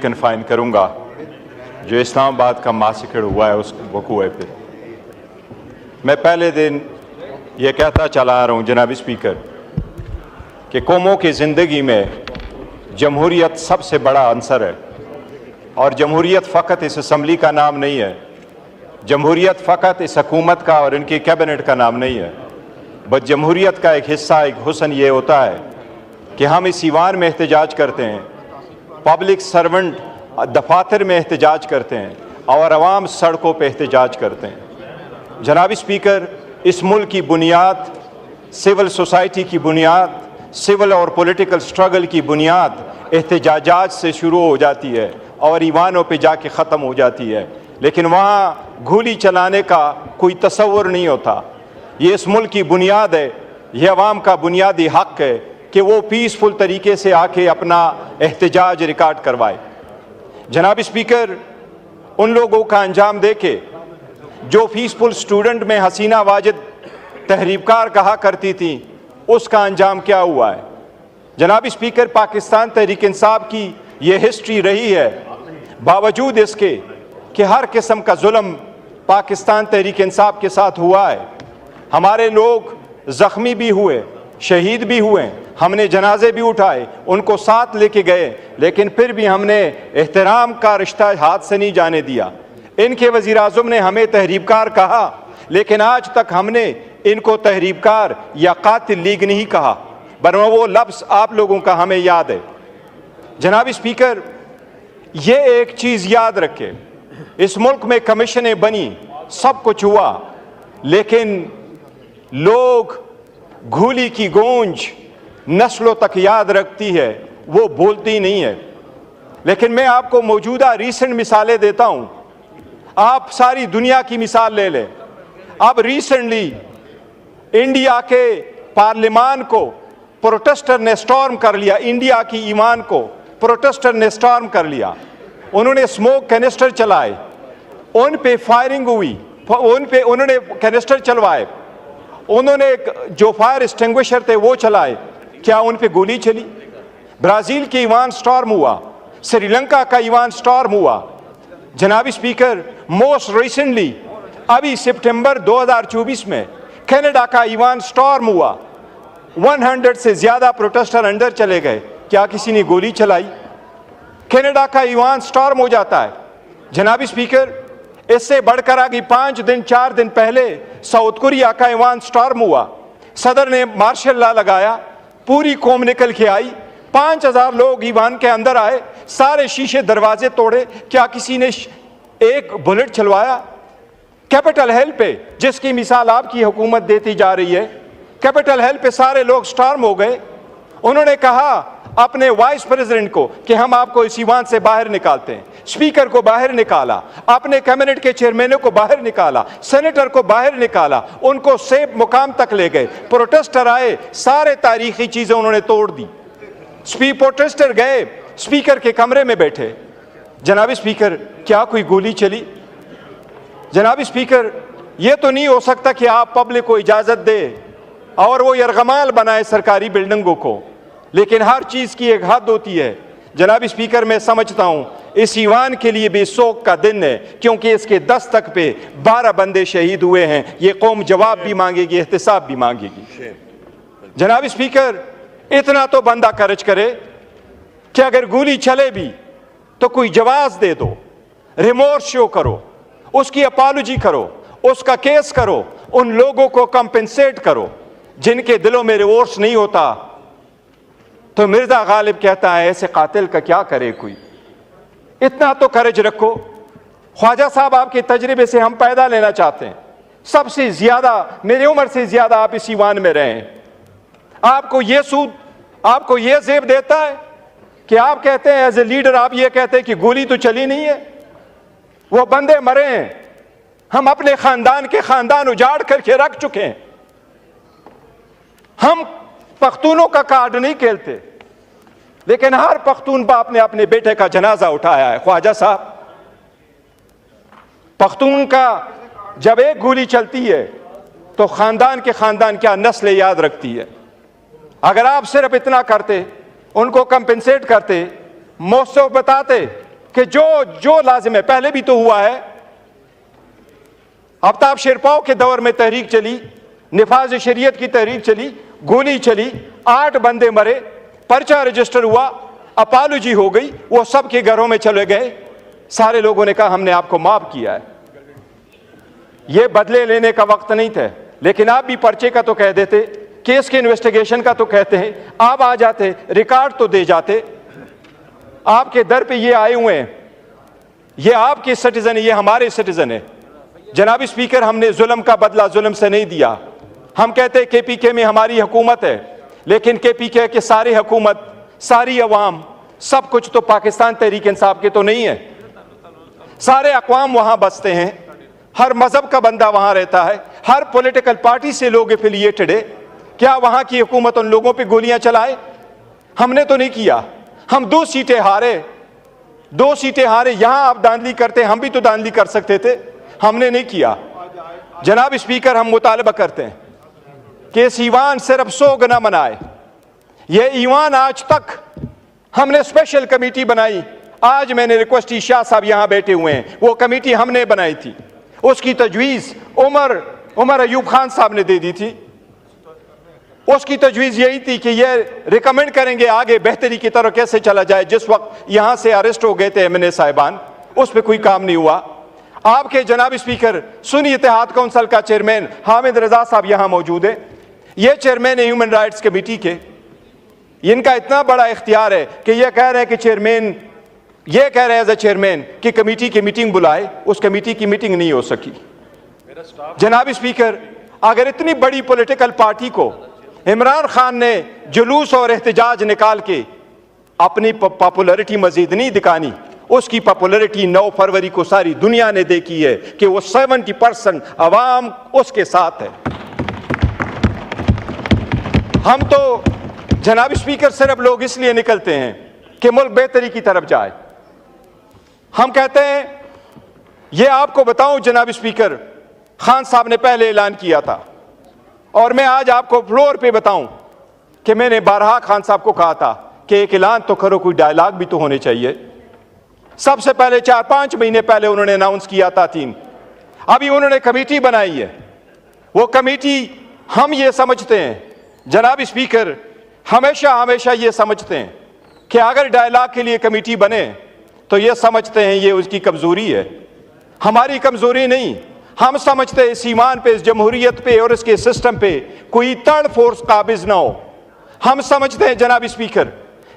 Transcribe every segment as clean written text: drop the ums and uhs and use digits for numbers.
Confine करूँगा जो इस्लामाबाद का मासिकर हुआ है उस वक़ूए पे। मैं पहले दिन ये कहता चला आ रहा हूँ जनाब स्पीकर कि कौमों की ज़िंदगी में जमहूरियत सबसे बड़ा अंसर है, और जमहूरियत फ़कत इस असम्बली का नाम नहीं है, जमहूरियत फ़कत इस हुकूमत का और इनकी कैबिनेट का नाम नहीं है, बस जमहूरियत का एक हिस्सा, एक हुस्न ये होता है कि हम इस ईवान में एहतजाज करते हैं, पब्लिक सर्वेंट दफातर में एहतजाज करते हैं और अवाम सड़कों पर एहतजाज करते हैं। जनाब स्पीकर, इस मुल्क की बुनियाद, सिविल सोसाइटी की बुनियाद, सिविल और पॉलिटिकल स्ट्रगल की बुनियाद एहतजाजात से शुरू हो जाती है और ईवानों पे जाके ख़त्म हो जाती है, लेकिन वहाँ गोली चलाने का कोई तसव्वुर नहीं होता। ये इस मुल्क की बुनियाद है, ये अवाम का बुनियादी हक़ है कि वो पीसफुल तरीके से आके अपना एहतजाज रिकॉर्ड करवाए। जनाब स्पीकर, उन लोगों का अंजाम देखे जो पीसफुल स्टूडेंट में हसीना वाजिद तहरीबकार कहा करती थी, उसका अंजाम क्या हुआ है? जनाब स्पीकर, पाकिस्तान तहरीक इंसाफ की ये हिस्ट्री रही है, बावजूद इसके कि हर किस्म का जुल्म पाकिस्तान तहरीक इंसाफ के साथ हुआ है। हमारे लोग ज़ख्मी भी हुए, शहीद भी हुए, हमने जनाजे भी उठाए, उनको साथ लेके गए, लेकिन फिर भी हमने एहतराम का रिश्ता हाथ से नहीं जाने दिया। इनके वज़ीर आज़म ने हमें तहरीबकार कहा, लेकिन आज तक हमने इनको तहरीबकार या कातिल लीग नहीं कहा, वरना वो लफ्ज़ आप लोगों का हमें याद है। जनाब स्पीकर, ये एक चीज़ याद रखे, इस मुल्क में कमीशनें बनी, सब कुछ हुआ, लेकिन लोग घूली की गूंज नस्लों तक याद रखती है, वो बोलती नहीं है। लेकिन मैं आपको मौजूदा रीसेंट मिसालें देता हूँ, आप सारी दुनिया की मिसाल ले लें। अब रिसेंटली इंडिया के पार्लियामान को प्रोटेस्टर ने स्टॉर्म कर लिया, इंडिया की ईमान को प्रोटेस्टर ने स्टॉर्म कर लिया, उन्होंने स्मोक कैनिस्टर चलाए, उन पे फायरिंग हुई, उन्होंने कैनिस्टर चलवाए, उन्होंने जो फायर एक्सटिंग्विशर थे वो चलाए, क्या उन पे गोली चली? ब्राज़ील के ईवान स्टॉर्म हुआ, श्रीलंका का ईवान स्टॉर्म हुआ। जनाब स्पीकर, मोस्ट रिसेंटली अभी सितंबर 2024 में कनाडा का ईवान स्टॉर्म हुआ, 100 से ज़्यादा प्रोटेस्टर अंदर चले गए, क्या किसी ने गोली चलाई? कनाडा का ईवान स्टॉर्म हो जाता है। जनाब स्पीकर, इससे बढ़कर आगे 4 दिन पहले साउथ कोरिया का ईवान स्टॉर्म हुआ, सदर ने मार्शल लॉ लगाया, पूरी कौम निकल के आई, 5000 लोग ईवान के अंदर आए, सारे शीशे दरवाजे तोड़े, क्या किसी ने एक बुलेट चलवाया? कैपिटल हिल पे, जिसकी मिसाल आपकी हुकूमत देती जा रही है, कैपिटल हिल पे सारे लोग स्टॉर्म हो गए। उन्होंने कहा अपने वाइस प्रेसिडेंट को कि हम आपको इस ईवान से बाहर निकालते हैं, स्पीकर को बाहर निकाला, अपने कैबिनेट के चेयरमैनों को बाहर निकाला, सेनेटर को बाहर निकाला, उनको सेफ मुकाम तक ले गए। प्रोटेस्टर आए, सारे तारीखी चीजें उन्होंने तोड़ दी। प्रोटेस्टर गए, स्पीकर के कमरे में बैठे। जनाब स्पीकर, क्या कोई गोली चली? जनाब स्पीकर, यह तो नहीं हो सकता कि आप पब्लिक को इजाजत दे और वो यरगमाल बनाए सरकारी बिल्डिंगों को, लेकिन हर चीज की एक हद होती है। जनाब स्पीकर, मैं समझता हूं इस ईवान के लिए भी शोक का दिन है, क्योंकि इसके दस्तक पे 12 बंदे शहीद हुए हैं। ये कौम जवाब भी मांगेगी, एहतिसाब भी मांगेगी। जनाब स्पीकर, इतना तो बंदा कर्ज करे कि अगर गोली चले भी तो कोई जवाब दे दो, रिमोर्स शो करो, उसकी अपॉलॉजी करो, उसका केस करो, उन लोगों को कंपेंसेट करो जिनके दिलों में रिमोर्स नहीं होता। तो मिर्जा गालिब कहता है ऐसे कातिल का क्या करे कोई, इतना तो करेज रखो। ख्वाजा साहब, आपके तजर्बे से हम पैदा लेना चाहते हैं, सबसे ज्यादा मेरी उम्र से ज्यादा आप इस ईवान में रहे हैं, आपको ये सूद, आपको ये जेब देता है कि आप कहते हैं एज ए लीडर, आप ये कहते हैं कि गोली तो चली नहीं है, वो बंदे मरे हैं, हम अपने खानदान के खानदान उजाड़ करके रख चुके हैं। हम पख्तूनों का कार्ड नहीं खेलते, लेकिन हर पख्तून बाप ने अपने बेटे का जनाजा उठाया है। ख्वाजा साहब, पख्तून का जब एक गोली चलती है तो खानदान के खानदान क्या नस्ल याद रखती है। अगर आप सिर्फ इतना करते, उनको कंपेंसेट करते, मौसम बताते कि जो लाजिम है, पहले भी तो हुआ है। आफ्ताब शेरपाओ के दौर में तहरीक चली, निफाज शरीयत की तहरीक चली, गोली चली, 8 बंदे मरे, पर्चा रजिस्टर हुआ, अपालजी हो गई, वो सबके घरों में चले गए। सारे लोगों ने कहा हमने आपको माफ किया है। ये बदले लेने का वक्त नहीं था, लेकिन आप भी पर्चे का तो कह देते, केस के इन्वेस्टिगेशन का तो कहते हैं, आप आ जाते, रिकॉर्ड तो दे जाते। आपके दर पे ये आए हुए हैं, ये आपके सिटीजन है, ये हमारे सिटीजन है। जनाब स्पीकर, हमने जुल्म का बदला जुल्म से नहीं दिया। हम कहते हैं KPK में हमारी हुकूमत है, लेकिन KPK के सारी हुकूमत, सारी अवाम, सब कुछ तो पाकिस्तान तहरीक इंसाफ के तो नहीं है। सारे अक़वाम वहां बसते हैं, हर मजहब का बंदा वहां रहता है, हर पॉलिटिकल पार्टी से लोग एफिलिएटेड है। क्या वहां की हुकूमत उन लोगों पे गोलियां चलाए? हमने तो नहीं किया। हम 2 सीटें हारे, 2 सीटें हारे। यहां आप दांधली करते, हम भी तो दांधली कर सकते थे, हमने नहीं किया। जनाब स्पीकर, हम मुतालबा करते हैं कि इस ईवान सिर्फ 100 गुना मनाए। ये ईवान आज तक हमने स्पेशल कमेटी बनाई। आज मैंने रिक्वेस्ट की, शाह साहब यहां बैठे हुए हैं, वो कमेटी हमने बनाई थी, उसकी तजवीज़ उमर अयूब खान साहब ने दे दी थी। उसकी तजवीज़ यही थी कि ये रिकमेंड करेंगे आगे बेहतरी की तरफ कैसे चला जाए। जिस वक्त यहां से अरेस्ट हो गए थे MNA साहिबान, उस पर कोई काम नहीं हुआ। आपके जनाब स्पीकर, सुन्नी इत्तेहाद काउंसिल का चेयरमैन हामिद रजा साहब यहां मौजूद है, ये चेयरमैन है ह्यूमन राइट्स कमेटी के। इनका इतना बड़ा इख्तियार है कि ये कह रहे हैं कि चेयरमैन, ये कह रहे हैं एज ए चेयरमैन कि कमेटी की मीटिंग बुलाए, उस कमेटी की मीटिंग नहीं हो सकी। जनाब स्पीकर, अगर इतनी बड़ी पॉलिटिकल पार्टी को इमरान खान ने जुलूस और एहतजाज निकाल के अपनी पॉपुलैरिटी मजीद नहीं दिखानी, उसकी पॉपुलैरिटी 9 फरवरी को सारी दुनिया ने देखी है कि वो 70% अवाम उसके साथ है। हम तो जनाब स्पीकर सिर्फ लोग इसलिए निकलते हैं कि मुल्क बेहतरी की तरफ जाए। हम कहते हैं, ये आपको बताऊं जनाब स्पीकर, खान साहब ने पहले ऐलान किया था, और मैं आज आपको फ्लोर पे बताऊं कि मैंने बारहा खान साहब को कहा था कि एक ऐलान तो करो, कोई डायलॉग भी तो होने चाहिए। सबसे पहले 4-5 महीने पहले उन्होंने अनाउंस किया था 3, अभी उन्होंने कमेटी बनाई है। वो कमेटी, हम ये समझते हैं जनाब स्पीकर, हमेशा ये समझते हैं कि अगर डायलॉग के लिए कमेटी बने तो ये समझते हैं ये उसकी कमजोरी है, हमारी कमजोरी नहीं। हम समझते हैं इस ईमान पे, इस जमहूरियत पे और इसके सिस्टम पे कोई थर्ड फोर्स काबिज ना हो। हम समझते हैं जनाब स्पीकर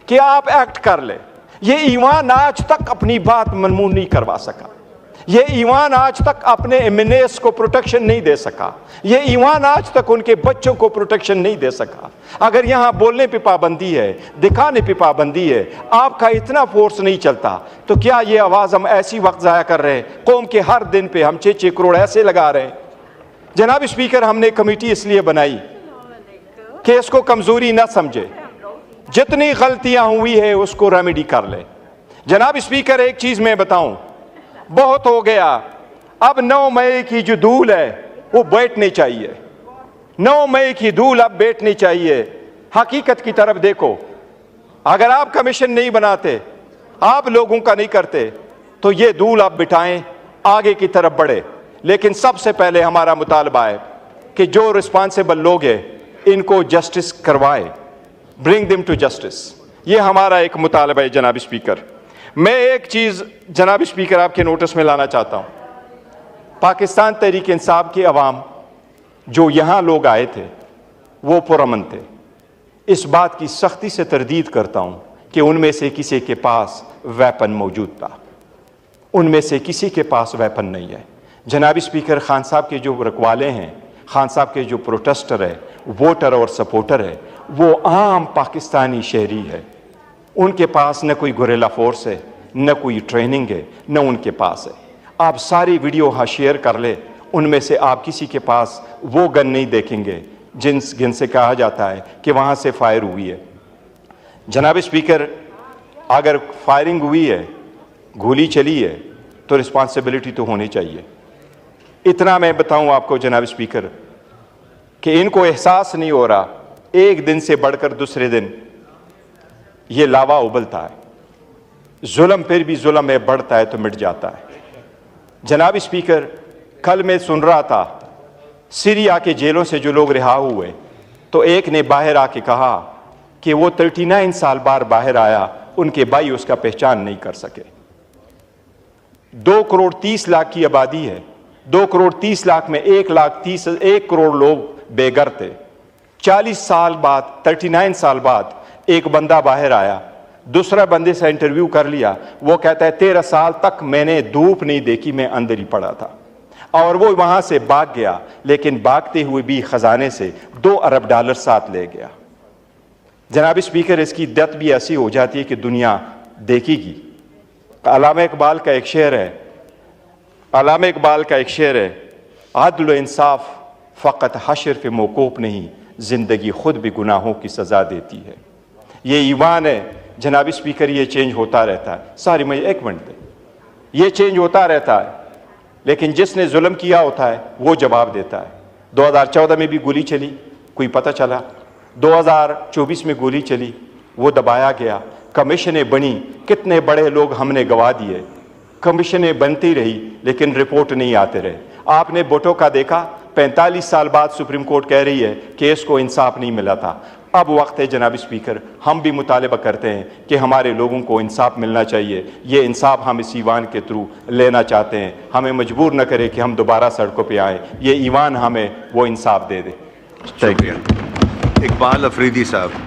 कि आप एक्ट कर ले। ये ईमान आज तक अपनी बात मनमून नहीं करवा सका, ये ईमान आज तक अपने MNAs को प्रोटेक्शन नहीं दे सका, ये ईमान आज तक उनके बच्चों को प्रोटेक्शन नहीं दे सका। अगर यहाँ बोलने पे पाबंदी है, दिखाने पे पाबंदी है, आपका इतना फोर्स नहीं चलता, तो क्या ये आवाज़ हम ऐसी वक्त ज़ाया कर रहे हैं? कौम के हर दिन पे हम 6-6 करोड़ ऐसे लगा रहे हैं। जनाब स्पीकर, हमने कमेटी इसलिए बनाई कि इसको कमज़ोरी ना समझे, जितनी गलतियाँ हुई है उसको रेमेडी कर ले। जनाब स्पीकर, एक चीज़ मैं बताऊँ, बहुत हो गया, अब 9 मई की जो धूल है वो बैठनी चाहिए। 9 मई की धूल अब बैठनी चाहिए। हकीकत की तरफ देखो, अगर आप कमीशन नहीं बनाते, आप लोगों का नहीं करते, तो ये धूल आप बिठाएं, आगे की तरफ बढ़े। लेकिन सबसे पहले हमारा मुतालबा है कि जो रिस्पॉन्सिबल लोग हैं इनको जस्टिस करवाए, ब्रिंग देम टू जस्टिस। ये हमारा एक मुतालबा है जनाब स्पीकर। मैं एक चीज़ जनाब स्पीकर आपके नोटिस में लाना चाहता हूँ। पाकिस्तान तहरीक इंसाफ की अवाम जो यहाँ लोग आए थे वो पुरअमन थे। इस बात की सख्ती से तरदीद करता हूँ कि उनमें से किसी के पास वेपन मौजूद था, उनमें से किसी के पास वेपन नहीं है। जनाब स्पीकर, खान साहब के जो रखवाले हैं, खान साहब के जो प्रोटेस्टर है, वोटर और सपोर्टर है, वो आम पाकिस्तानी शहरी है। उनके पास न कोई गुरेला फोर्स है, न कोई ट्रेनिंग है, न उनके पास है। आप सारी वीडियो हाँ शेयर कर ले, उनमें से आप किसी के पास वो गन नहीं देखेंगे जिनसे कहा जाता है कि वहाँ से फायर हुई है। जनाब स्पीकर, अगर फायरिंग हुई है, गोली चली है, तो रिस्पॉन्सिबिलिटी तो होनी चाहिए। इतना मैं बताऊं आपको जनाब स्पीकर कि इनको एहसास नहीं हो रहा, एक दिन से बढ़कर दूसरे दिन ये लावा उबलता है। जुल्म फिर भी जुल्म है, बढ़ता है तो मिट जाता है। जनाब स्पीकर, कल मैं सुन रहा था सीरिया के जेलों से जो लोग रिहा हुए, तो एक ने बाहर आके कहा कि वो 39 साल बाद बाहर आया, उनके भाई उसका पहचान नहीं कर सके। 2 करोड़ 30 लाख की आबादी है, 2 करोड़ 30 लाख में 1 करोड़ लोग बेघर थे। 40 साल बाद, 39 साल बाद एक बंदा बाहर आया, दूसरा बंदे से इंटरव्यू कर लिया, वो कहता है 13 साल तक मैंने धूप नहीं देखी, मैं अंदर ही पड़ा था। और वो वहां से भाग गया, लेकिन भागते हुए भी खजाने से $2 अरब साथ ले गया। जनाब स्पीकर, इसकी दत भी ऐसी हो जाती है कि दुनिया देखेगी। अल्लामा इकबाल का एक शेर है, अदल व इंसाफ फ़कत हश्र पे मौकूफ़ नहीं, ज़िंदगी खुद भी गुनाहों की सज़ा देती है। ये ईमान है जनाब स्पीकर, ये चेंज होता रहता है। सॉरी, मुझे 1 मिनट दें। ये चेंज होता रहता है, लेकिन जिसने जुल्म किया होता है वो जवाब देता है। 2014 में भी गोली चली, कोई पता चला। 2024 में गोली चली, वो दबाया गया। कमीशनें बनी, कितने बड़े लोग हमने गवा दिए। कमीशनें बनती रही, लेकिन रिपोर्ट नहीं आते रहे। आपने भुट्टो का देखा, 45 साल बाद सुप्रीम कोर्ट कह रही है कि इसको इंसाफ नहीं मिला था। अब वक्त है जनाब स्पीकर, हम भी मुतालबा करते हैं कि हमारे लोगों को इंसाफ मिलना चाहिए। ये इंसाफ हम इस ईवान के थ्रू लेना चाहते हैं। हमें मजबूर न करें कि हम दोबारा सड़कों पे आएँ। ये ईवान हमें वो इंसाफ दे दे। Thank you. इकबाल अफरीदी साहब।